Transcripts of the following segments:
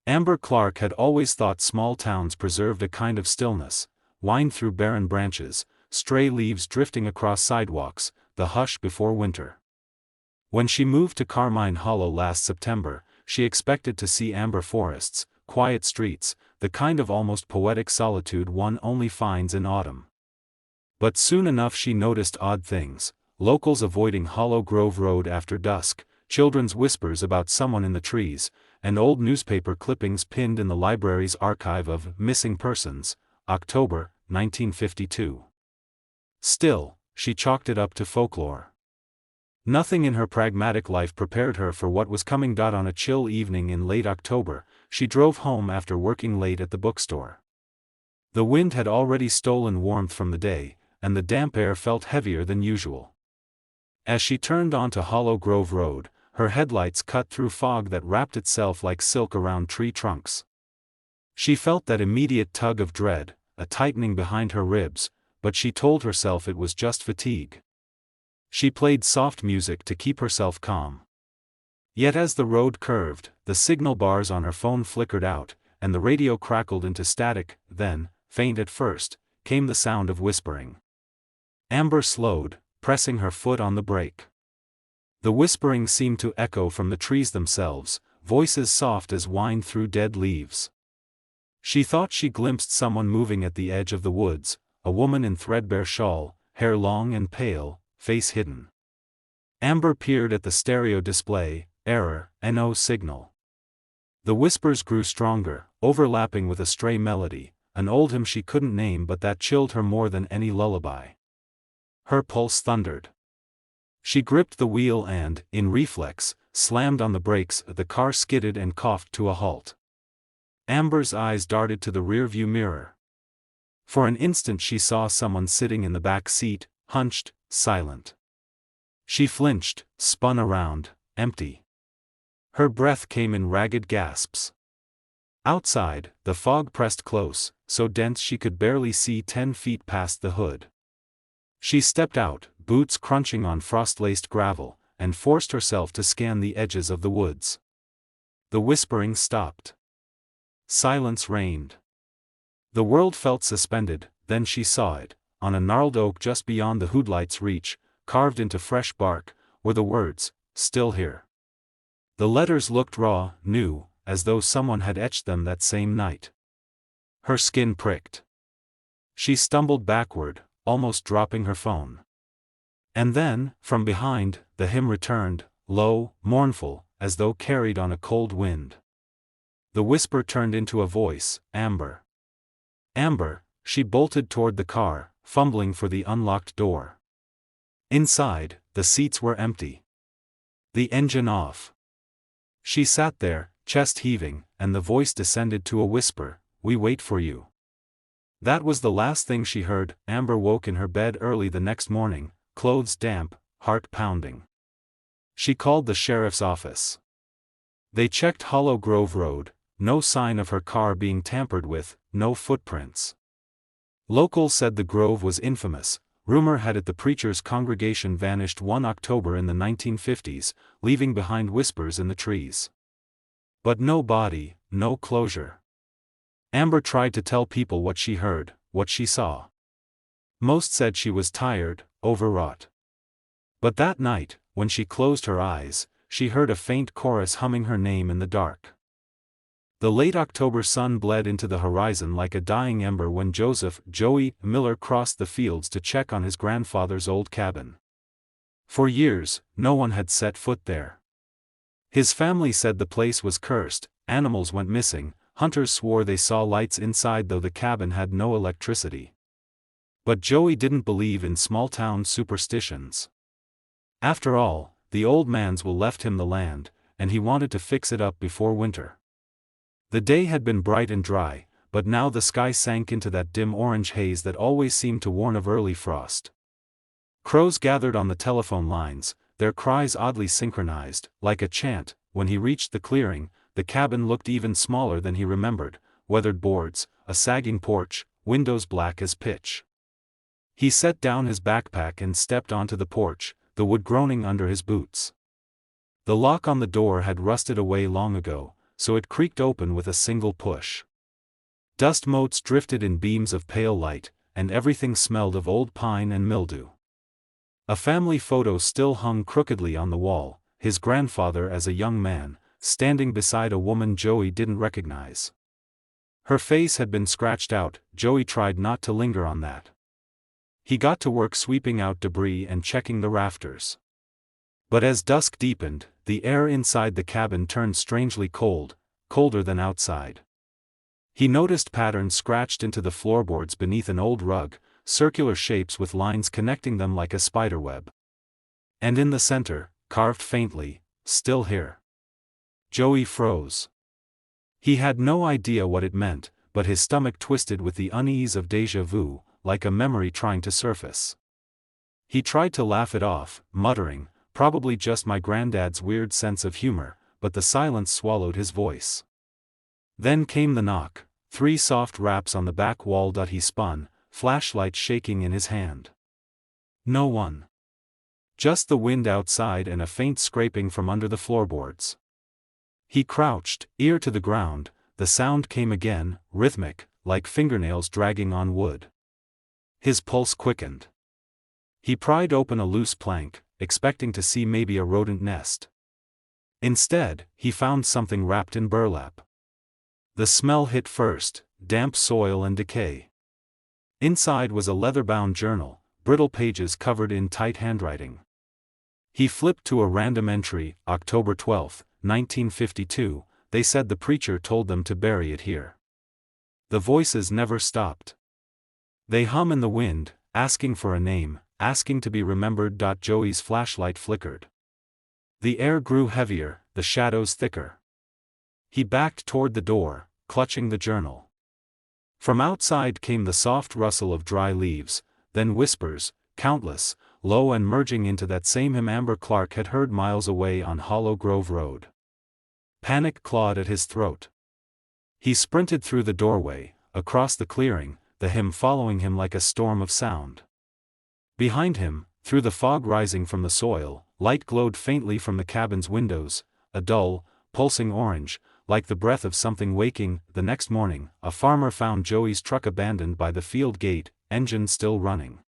Amber Clark had always thought small towns preserved a kind of stillness, wind through barren branches, stray leaves drifting across sidewalks, the hush before winter. When she moved to Carmine Hollow last September, she expected to see amber forests, quiet streets, the kind of almost poetic solitude one only finds in autumn. But soon enough she noticed odd things: locals avoiding Hollow Grove Road after dusk, children's whispers about someone in the trees, and old newspaper clippings pinned in the library's archive of Missing Persons, October, 1952. Still, she chalked it up to folklore. Nothing in her pragmatic life prepared her for what was coming. On a chill evening in late October, she drove home after working late at the bookstore. The wind had already stolen warmth from the day, and the damp air felt heavier than usual. As she turned onto Hollow Grove Road, her headlights cut through fog that wrapped itself like silk around tree trunks. She felt that immediate tug of dread, a tightening behind her ribs, but she told herself it was just fatigue. She played soft music to keep herself calm. Yet as the road curved, the signal bars on her phone flickered out, and the radio crackled into static. Then, faint at first, came the sound of whispering. Amber slowed, pressing her foot on the brake. The whispering seemed to echo from the trees themselves, voices soft as wind through dead leaves. She thought she glimpsed someone moving at the edge of the woods, a woman in threadbare shawl, hair long and pale, face hidden. Amber peered at the stereo display. Error, NO signal. The whispers grew stronger, overlapping with a stray melody, an old hymn she couldn't name but that chilled her more than any lullaby. Her pulse thundered. She gripped the wheel and, in reflex, slammed on the brakes. The car skidded and coughed to a halt. Amber's eyes darted to the rearview mirror. For an instant she saw someone sitting in the back seat, hunched, silent. She flinched, spun around, empty. Her breath came in ragged gasps. Outside, the fog pressed close, so dense she could barely see 10 feet past the hood. She stepped out, boots crunching on frost-laced gravel, and forced herself to scan the edges of the woods. The whispering stopped. Silence reigned. The world felt suspended. Then she saw it. On a gnarled oak just beyond the hoodlight's reach, carved into fresh bark, were the words, "Still here." The letters looked raw, new, as though someone had etched them that same night. Her skin pricked. She stumbled backward, almost dropping her phone. And then, from behind, the hymn returned, low, mournful, as though carried on a cold wind. The whisper turned into a voice, "Amber. Amber." She bolted toward the car, fumbling for the unlocked door. Inside, the seats were empty. The engine off. She sat there, chest heaving, and the voice descended to a whisper, "We wait for you." That was the last thing she heard. Amber woke in her bed early the next morning, clothes damp, heart pounding. She called the sheriff's office. They checked Hollow Grove Road, no sign of her car being tampered with, no footprints. Locals said the grove was infamous. Rumor had it the preacher's congregation vanished one October in the 1950s, leaving behind whispers in the trees. But no body, no closure. Amber tried to tell people what she heard, what she saw. Most said she was tired, overwrought. But that night, when she closed her eyes, she heard a faint chorus humming her name in the dark. The late October sun bled into the horizon like a dying ember when Joseph "Joey" Miller crossed the fields to check on his grandfather's old cabin. For years, no one had set foot there. His family said the place was cursed, animals went missing, hunters swore they saw lights inside though the cabin had no electricity. But Joey didn't believe in small-town superstitions. After all, the old man's will left him the land, and he wanted to fix it up before winter. The day had been bright and dry, but now the sky sank into that dim orange haze that always seemed to warn of early frost. Crows gathered on the telephone lines, their cries oddly synchronized, like a chant. When he reached the clearing, the cabin looked even smaller than he remembered, weathered boards, a sagging porch, windows black as pitch. He set down his backpack and stepped onto the porch, the wood groaning under his boots. The lock on the door had rusted away long ago, so it creaked open with a single push. Dust motes drifted in beams of pale light, and everything smelled of old pine and mildew. A family photo still hung crookedly on the wall, his grandfather as a young man, standing beside a woman Joey didn't recognize. Her face had been scratched out. Joey tried not to linger on that. He got to work sweeping out debris and checking the rafters. But as dusk deepened, the air inside the cabin turned strangely cold, colder than outside. He noticed patterns scratched into the floorboards beneath an old rug, circular shapes with lines connecting them like a spiderweb. And in the center, carved faintly, "Still here." Joey froze. He had no idea what it meant, but his stomach twisted with the unease of déjà vu, like a memory trying to surface. He tried to laugh it off, muttering, "Probably just my granddad's weird sense of humor," but the silence swallowed his voice. Then came the knock, 3 soft raps on the back wall. He spun, flashlight shaking in his hand. No one. Just the wind outside and a faint scraping from under the floorboards. He crouched, ear to the ground. The sound came again, rhythmic, like fingernails dragging on wood. His pulse quickened. He pried open a loose plank, expecting to see maybe a rodent nest. Instead, he found something wrapped in burlap. The smell hit first, damp soil and decay. Inside was a leather-bound journal, brittle pages covered in tight handwriting. He flipped to a random entry, October 12, 1952, "They said the preacher told them to bury it here." The voices never stopped. They hum in the wind, asking for a name, asking to be remembered. Joey's flashlight flickered. The air grew heavier, the shadows thicker. He backed toward the door, clutching the journal. From outside came the soft rustle of dry leaves, then whispers, countless, low and merging into that same hymn Amber Clark had heard miles away on Hollow Grove Road. Panic clawed at his throat. He sprinted through the doorway, across the clearing, the hymn following him like a storm of sound. Behind him, through the fog rising from the soil, light glowed faintly from the cabin's windows, a dull, pulsing orange, like the breath of something waking. The next morning, a farmer found Joey's truck abandoned by the field gate, engine still running.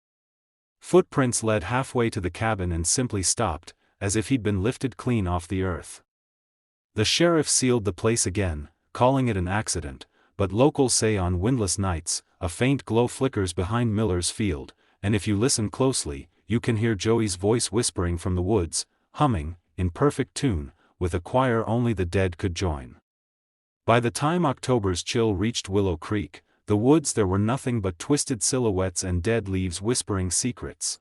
Footprints led halfway to the cabin and simply stopped, as if he'd been lifted clean off the earth. The sheriff sealed the place again, calling it an accident, but locals say on windless nights, a faint glow flickers behind Miller's Field, and if you listen closely, you can hear Joey's voice whispering from the woods, humming, in perfect tune, with a choir only the dead could join. By the time October's chill reached Willow Creek, the woods there were nothing but twisted silhouettes and dead leaves whispering secrets.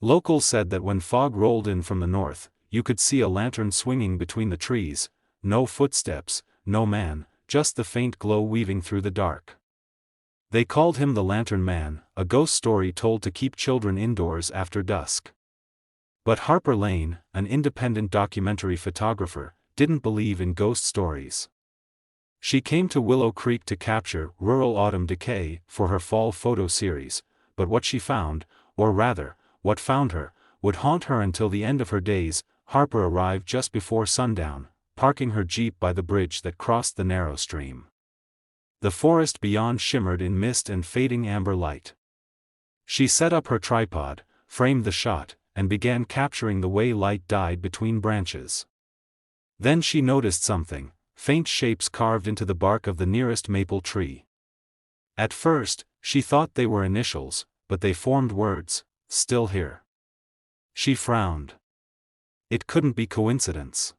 Locals said that when fog rolled in from the north, you could see a lantern swinging between the trees, no footsteps, no man, just the faint glow weaving through the dark. They called him the Lantern Man, a ghost story told to keep children indoors after dusk. But Harper Lane, an independent documentary photographer, didn't believe in ghost stories. She came to Willow Creek to capture rural autumn decay for her fall photo series, but what she found, or rather, what found her, would haunt her until the end of her days. Harper arrived just before sundown, parking her Jeep by the bridge that crossed the narrow stream. The forest beyond shimmered in mist and fading amber light. She set up her tripod, framed the shot, and began capturing the way light died between branches. Then she noticed something, faint shapes carved into the bark of the nearest maple tree. At first, she thought they were initials, but they formed words, "Still here." She frowned. It couldn't be coincidence.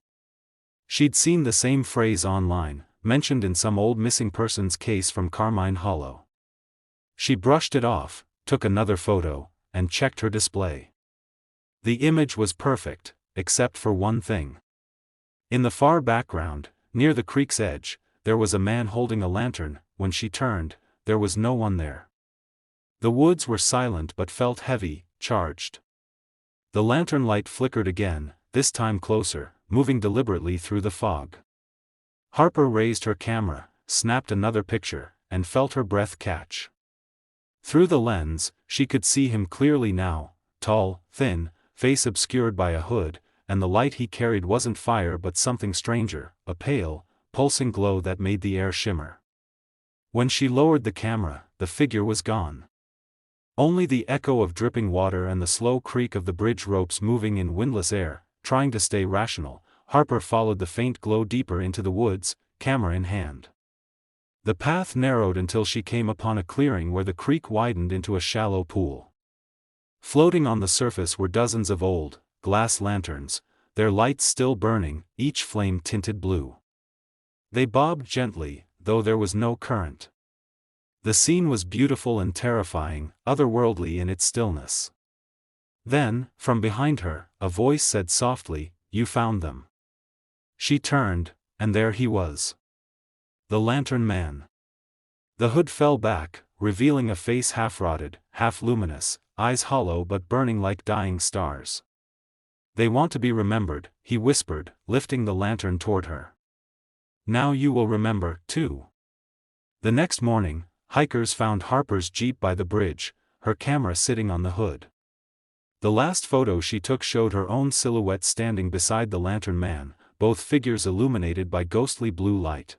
She'd seen the same phrase online, mentioned in some old missing persons case from Carmine Hollow. She brushed it off, took another photo, and checked her display. The image was perfect, except for one thing. In the far background, near the creek's edge, there was a man holding a lantern. When she turned, there was no one there. The woods were silent but felt heavy, charged. The lantern light flickered again, this time closer, moving deliberately through the fog. Harper raised her camera, snapped another picture, and felt her breath catch. Through the lens, she could see him clearly now, tall, thin, face obscured by a hood, and the light he carried wasn't fire but something stranger, a pale, pulsing glow that made the air shimmer. When she lowered the camera, the figure was gone. Only the echo of dripping water and the slow creak of the bridge ropes moving in windless air. Trying to stay rational, Harper followed the faint glow deeper into the woods, camera in hand. The path narrowed until she came upon a clearing where the creek widened into a shallow pool. Floating on the surface were dozens of old, glass lanterns, their lights still burning, each flame tinted blue. They bobbed gently, though there was no current. The scene was beautiful and terrifying, otherworldly in its stillness. Then, from behind her, a voice said softly, "You found them." She turned, and there he was. The Lantern Man. The hood fell back, revealing a face half-rotted, half-luminous, eyes hollow but burning like dying stars. "They want to be remembered," he whispered, lifting the lantern toward her. "Now you will remember, too." The next morning, hikers found Harper's Jeep by the bridge, her camera sitting on the hood. The last photo she took showed her own silhouette standing beside the Lantern Man, both figures illuminated by ghostly blue light.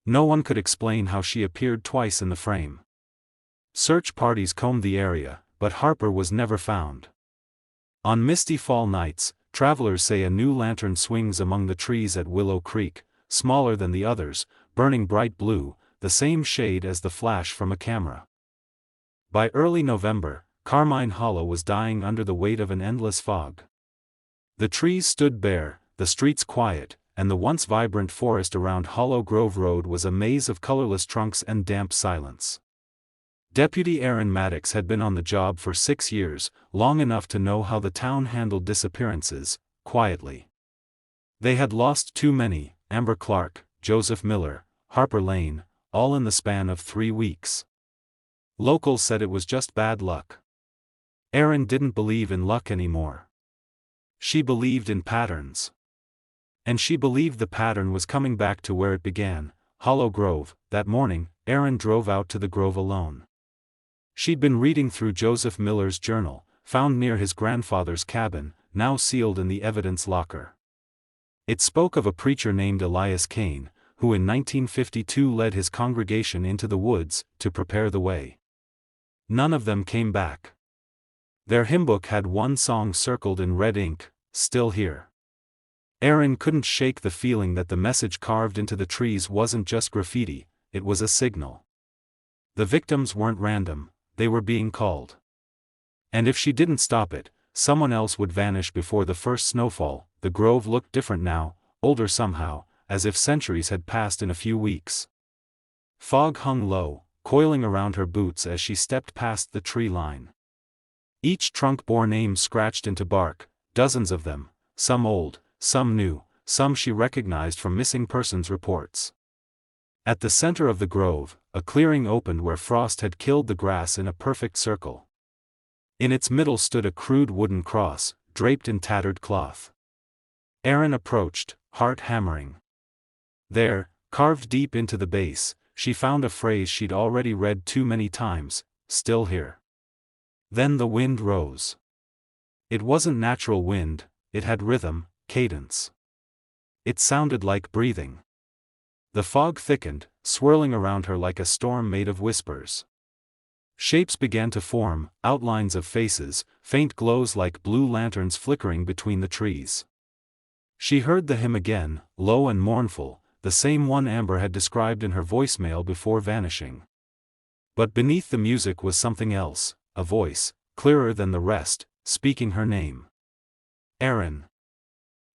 No one could explain how she appeared twice in the frame. Search parties combed the area, but Harper was never found. On misty fall nights, travelers say a new lantern swings among the trees at Willow Creek, smaller than the others, burning bright blue, the same shade as the flash from a camera. By early November, Carmine Hollow was dying under the weight of an endless fog. The trees stood bare, the streets quiet, and the once vibrant forest around Hollow Grove Road was a maze of colorless trunks and damp silence. Deputy Aaron Maddox had been on the job for 6 years, long enough to know how the town handled disappearances, quietly. They had lost too many: Amber Clark, Joseph Miller, Harper Lane, all in the span of 3 weeks. Locals said it was just bad luck. Aaron didn't believe in luck anymore. She believed in patterns. And she believed the pattern was coming back to where it began, Hollow Grove. That morning, Aaron drove out to the grove alone. She'd been reading through Joseph Miller's journal, found near his grandfather's cabin, now sealed in the evidence locker. It spoke of a preacher named Elias Kane, who in 1952 led his congregation into the woods to prepare the way. None of them came back. Their hymnbook had one song circled in red ink, "Still Here." Aaron couldn't shake the feeling that the message carved into the trees wasn't just graffiti, it was a signal. The victims weren't random, they were being called. And if she didn't stop it, someone else would vanish before the first snowfall. The grove looked different now, older somehow, as if centuries had passed in a few weeks. Fog hung low, coiling around her boots as she stepped past the tree line. Each trunk bore names scratched into bark, dozens of them, some old, some new, some she recognized from missing persons reports. At the center of the grove, a clearing opened where frost had killed the grass in a perfect circle. In its middle stood a crude wooden cross, draped in tattered cloth. Aaron approached, heart hammering. There, carved deep into the base, she found a phrase she'd already read too many times: "Still here." Then the wind rose. It wasn't natural wind, it had rhythm, cadence. It sounded like breathing. The fog thickened, swirling around her like a storm made of whispers. Shapes began to form, outlines of faces, faint glows like blue lanterns flickering between the trees. She heard the hymn again, low and mournful, the same one Amber had described in her voicemail before vanishing. But beneath the music was something else, a voice, clearer than the rest, speaking her name. Aaron.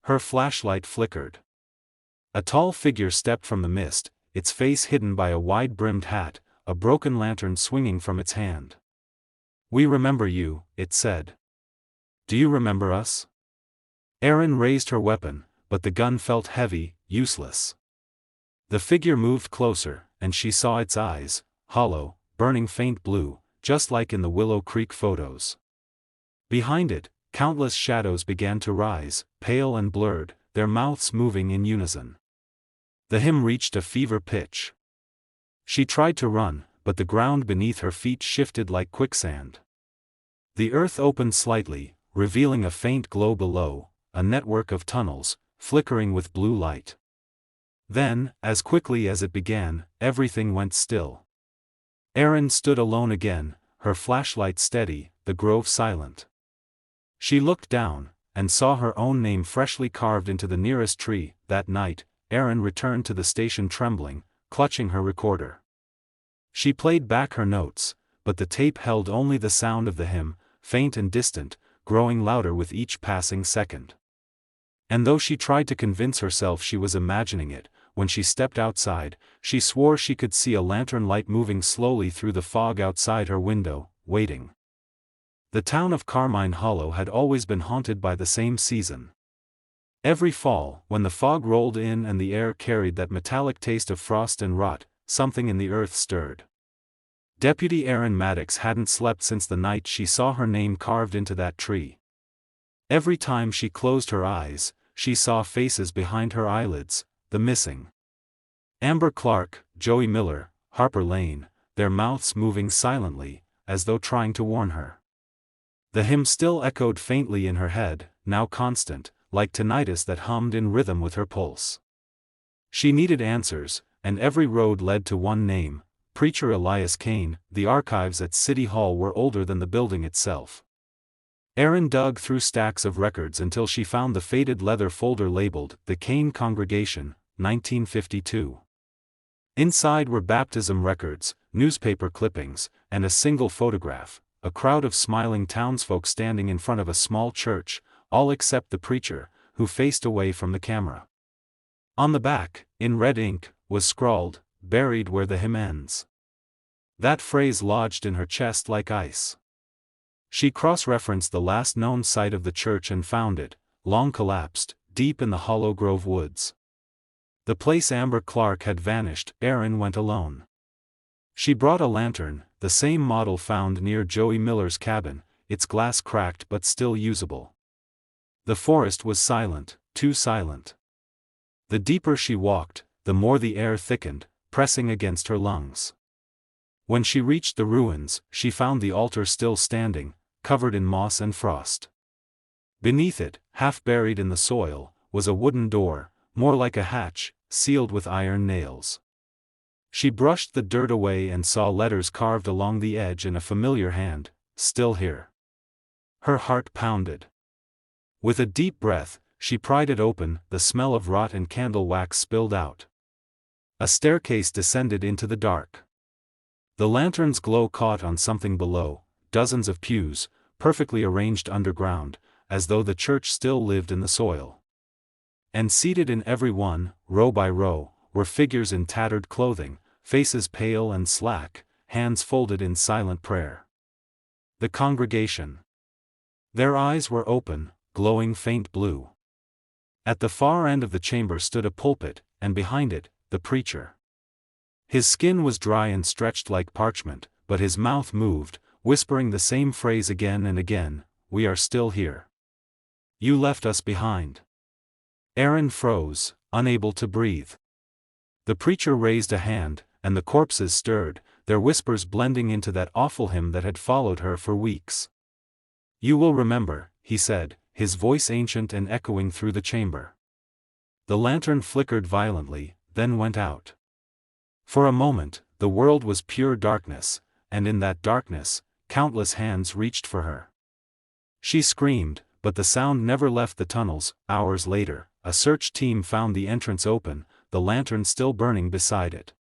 Her flashlight flickered. A tall figure stepped from the mist, its face hidden by a wide-brimmed hat, a broken lantern swinging from its hand. "We remember you," it said. "Do you remember us?" Aaron raised her weapon, but the gun felt heavy, useless. The figure moved closer, and she saw its eyes, hollow, burning faint blue, just like in the Willow Creek photos. Behind it, countless shadows began to rise, pale and blurred, their mouths moving in unison. The hymn reached a fever pitch. She tried to run, but the ground beneath her feet shifted like quicksand. The earth opened slightly, revealing a faint glow below, a network of tunnels, flickering with blue light. Then, as quickly as it began, everything went still. Erin stood alone again, her flashlight steady, the grove silent. She looked down, and saw her own name freshly carved into the nearest tree. That night, Erin returned to the station trembling, clutching her recorder. She played back her notes, but the tape held only the sound of the hymn, faint and distant, growing louder with each passing second. And though she tried to convince herself she was imagining it, when she stepped outside, she swore she could see a lantern light moving slowly through the fog outside her window, waiting. The town of Carmine Hollow had always been haunted by the same season. Every fall, when the fog rolled in and the air carried that metallic taste of frost and rot, something in the earth stirred. Deputy Erin Maddox hadn't slept since the night she saw her name carved into that tree. Every time she closed her eyes, she saw faces behind her eyelids, the missing. Amber Clark, Joey Miller, Harper Lane, their mouths moving silently, as though trying to warn her. The hymn still echoed faintly in her head, now constant, like tinnitus that hummed in rhythm with her pulse. She needed answers, and every road led to one name, Preacher Elias Kane. The archives at City Hall were older than the building itself. Erin dug through stacks of records until she found the faded leather folder labeled, The Kane Congregation, 1952. Inside were baptism records, newspaper clippings, and a single photograph, a crowd of smiling townsfolk standing in front of a small church, all except the preacher, who faced away from the camera. On the back, in red ink, was scrawled, Buried where the hymn ends. That phrase lodged in her chest like ice. She cross-referenced the last known site of the church and found it, long collapsed, deep in the Hollow Grove woods. The place Amber Clark had vanished. Erin went alone. She brought a lantern, the same model found near Joey Miller's cabin, its glass cracked but still usable. The forest was silent, too silent. The deeper she walked, the more the air thickened, pressing against her lungs. When she reached the ruins, she found the altar still standing, covered in moss and frost. Beneath it, half buried in the soil, was a wooden door, more like a hatch, sealed with iron nails. She brushed the dirt away and saw letters carved along the edge in a familiar hand, Still Here. Her heart pounded. With a deep breath, she pried it open. The smell of rot and candle wax spilled out. A staircase descended into the dark. The lantern's glow caught on something below, dozens of pews, perfectly arranged underground, as though the church still lived in the soil. And seated in every one, row by row, were figures in tattered clothing, faces pale and slack, hands folded in silent prayer. The congregation. Their eyes were open, glowing faint blue. At the far end of the chamber stood a pulpit, and behind it, the preacher. His skin was dry and stretched like parchment, but his mouth moved, whispering the same phrase again and again, We are still here. You left us behind. Erin froze, unable to breathe. The preacher raised a hand, and the corpses stirred, their whispers blending into that awful hymn that had followed her for weeks. You will remember, he said, his voice ancient and echoing through the chamber. The lantern flickered violently, then went out. For a moment, the world was pure darkness, and in that darkness, countless hands reached for her. She screamed, but the sound never left the tunnels. Hours later, a search team found the entrance open, the lantern still burning beside it.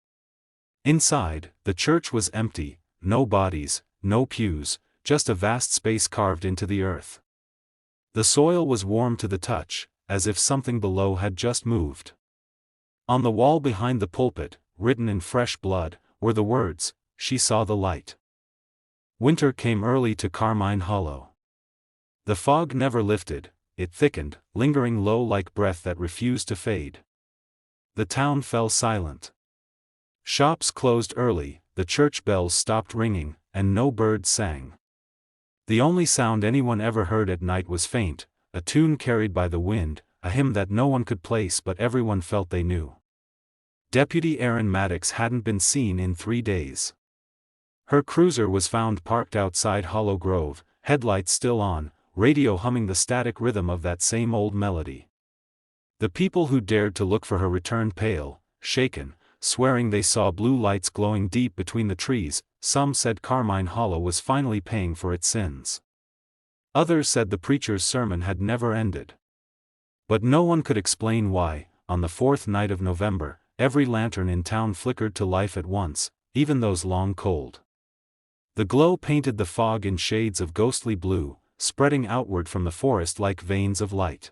Inside, the church was empty, no bodies, no pews, just a vast space carved into the earth. The soil was warm to the touch, as if something below had just moved. On the wall behind the pulpit, written in fresh blood, were the words, She saw the light. Winter came early to Carmine Hollow. The fog never lifted, it thickened, lingering low like breath that refused to fade. The town fell silent. Shops closed early, the church bells stopped ringing, and no birds sang. The only sound anyone ever heard at night was faint, a tune carried by the wind, a hymn that no one could place but everyone felt they knew. Deputy Erin Maddox hadn't been seen in 3 days. Her cruiser was found parked outside Hollow Grove, headlights still on, radio humming the static rhythm of that same old melody. The people who dared to look for her returned pale, shaken, swearing they saw blue lights glowing deep between the trees. Some said Carmine Hollow was finally paying for its sins. Others said the preacher's sermon had never ended. But no one could explain why, on the 4th night of November, every lantern in town flickered to life at once, even those long cold. The glow painted the fog in shades of ghostly blue, spreading outward from the forest like veins of light.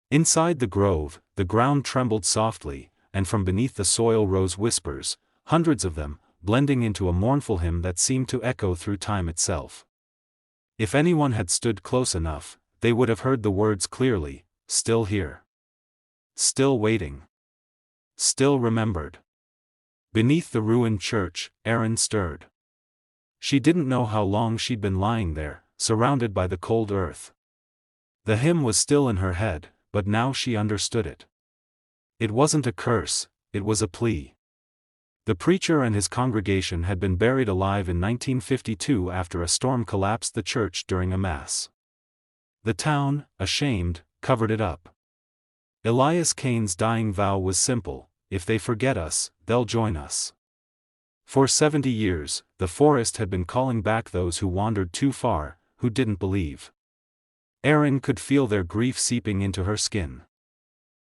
Inside the grove, the ground trembled softly, and from beneath the soil rose whispers, hundreds of them, blending into a mournful hymn that seemed to echo through time itself. If anyone had stood close enough, they would have heard the words clearly: still here. Still waiting. Still remembered. Beneath the ruined church, Erin stirred. She didn't know how long she'd been lying there, surrounded by the cold earth. The hymn was still in her head, but now she understood it. It wasn't a curse, it was a plea. The preacher and his congregation had been buried alive in 1952 after a storm collapsed the church during a mass. The town, ashamed, covered it up. Elias Kane's dying vow was simple: if they forget us, they'll join us. For 70 years, the forest had been calling back those who wandered too far, who didn't believe. Erin could feel their grief seeping into her skin.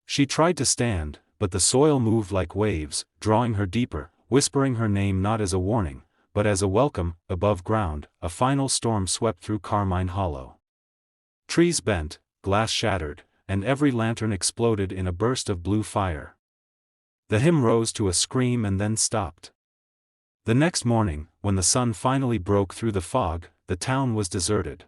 She tried to stand, but the soil moved like waves, drawing her deeper, whispering her name not as a warning, but as a welcome. Above ground, a final storm swept through Carmine Hollow. Trees bent, glass shattered, and every lantern exploded in a burst of blue fire. The hymn rose to a scream and then stopped. The next morning, when the sun finally broke through the fog, the town was deserted.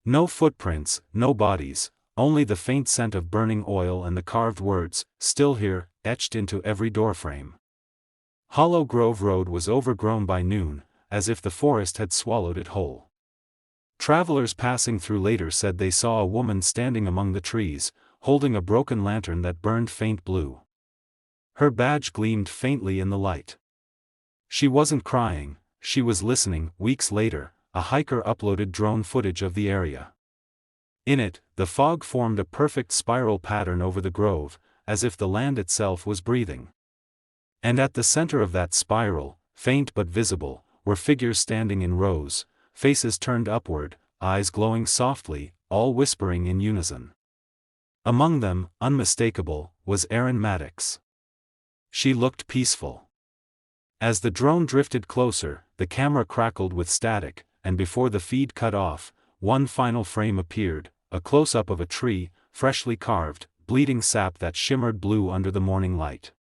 No footprints, no bodies, only the faint scent of burning oil and the carved words, "Still here," etched into every doorframe. Hollow Grove Road was overgrown by noon, as if the forest had swallowed it whole. Travelers passing through later said they saw a woman standing among the trees, holding a broken lantern that burned faint blue. Her badge gleamed faintly in the light. She wasn't crying, she was listening. Weeks later, a hiker uploaded drone footage of the area. In it, the fog formed a perfect spiral pattern over the grove, as if the land itself was breathing. And at the center of that spiral, faint but visible, were figures standing in rows, faces turned upward, eyes glowing softly, all whispering in unison. Among them, unmistakable, was Erin Maddox. She looked peaceful. As the drone drifted closer, the camera crackled with static, and before the feed cut off, one final frame appeared, a close-up of a tree, freshly carved, bleeding sap that shimmered blue under the morning light.